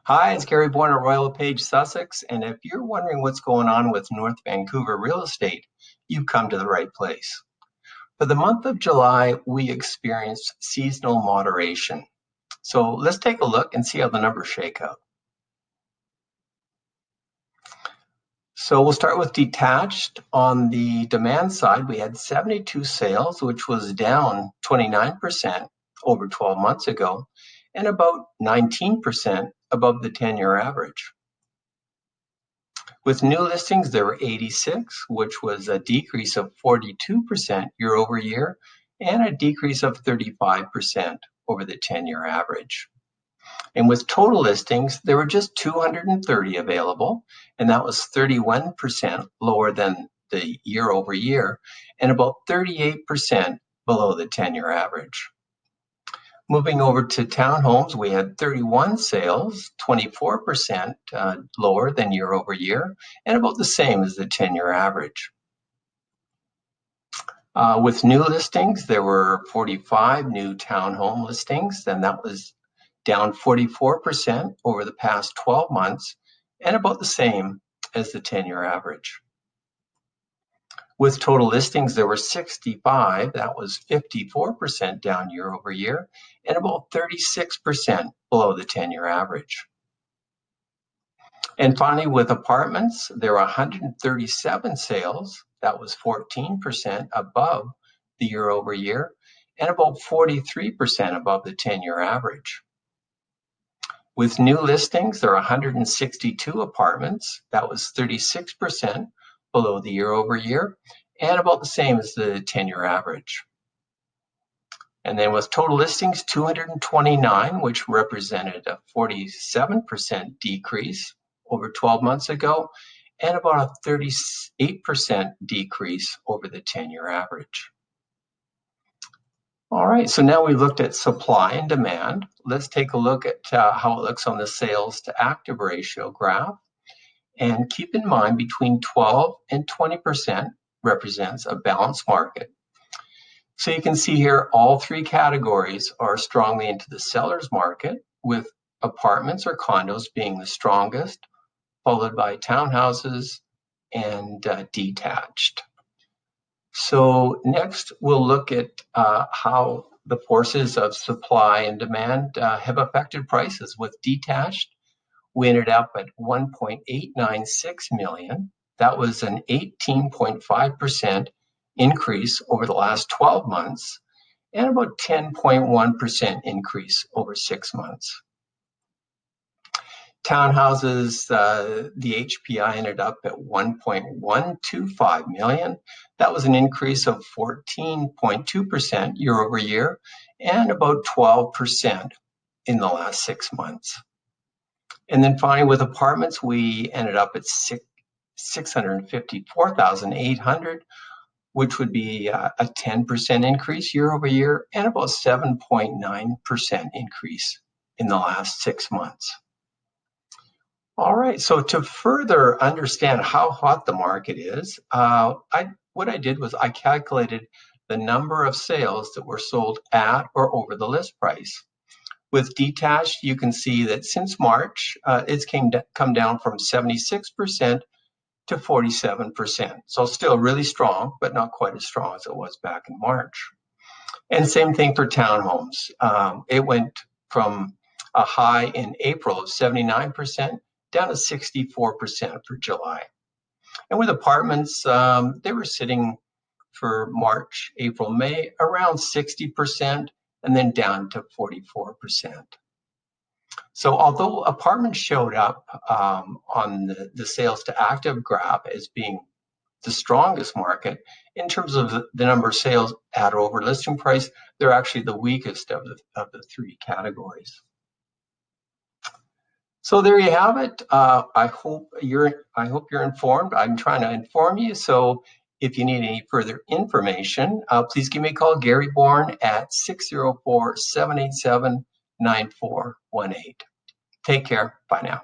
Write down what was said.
Hi, it's Gary Bourne at Royal LePage, Sussex, and if you're wondering what's going on with North Vancouver real estate, you've come to the right place. For the month of July, we experienced seasonal moderation. So let's take a look and see how the numbers shake out. So we'll start with detached. On the demand side, we had 72 sales, which was down 29% over 12 months ago, and about 19% above the 10-year average. With new listings, there were 86, which was a decrease of 42% year over year, and a decrease of 35% over the 10-year average. And with total listings, there were just 230 available, and that was 31% lower than the year over year, and about 38% below the 10-year average. Moving over to townhomes, we had 31 sales, 24% lower than year over year, and about the same as the 10-year average. With new listings, there were 45 new townhome listings, and that was down 44% over the past 12 months, and about the same as the 10-year average. With total listings, there were 65, that was 54% down year over year, and about 36% below the 10-year average. And finally, with apartments, there were 137 sales, that was 14% above the year over year, and about 43% above the 10-year average. With new listings, there are 162 apartments, that was 36% below the year over year, and about the same as the 10-year average. And then with total listings, 229, which represented a 47% decrease over 12 months ago, and about a 38% decrease over the 10-year average. All right, so now we looked at supply and demand. Let's take a look at how it looks on the sales to active ratio graph. And keep in mind, between 12 and 20% represents a balanced market. So you can see here, all three categories are strongly into the seller's market, with apartments or condos being the strongest, followed by townhouses and detached. So next, we'll look at how the forces of supply and demand have affected prices. With detached, we ended up at 1.896 million. That was an 18.5% increase over the last 12 months, and about 10.1% increase over 6 months. Townhouses, the HPI ended up at 1.125 million. That was an increase of 14.2% year over year, and about 12% in the last 6 months. And then finally, with apartments, we ended up at 654,800, which would be a 10% increase year over year, and about 7.9% increase in the last 6 months. All right, so to further understand how hot the market is, what I did was I calculated the number of sales that were sold at or over the list price. With detached, you can see that since March, it's come down from 76% to 47%. So still really strong, but not quite as strong as it was back in March. And same thing for townhomes. It went from a high in April of 79% down to 64% for July. And with apartments, they were sitting for March, April, May around 60%, and then down to 44%. So although apartments showed up on the sales to active graph as being the strongest market, in terms of the number of sales at or over listing price, they're actually the weakest of the three categories. So there you have it. I hope you're informed. I'm trying to inform you. So if you need any further information, please give me a call, Gary Bourne, at 604-787-9418. Take care. Bye now.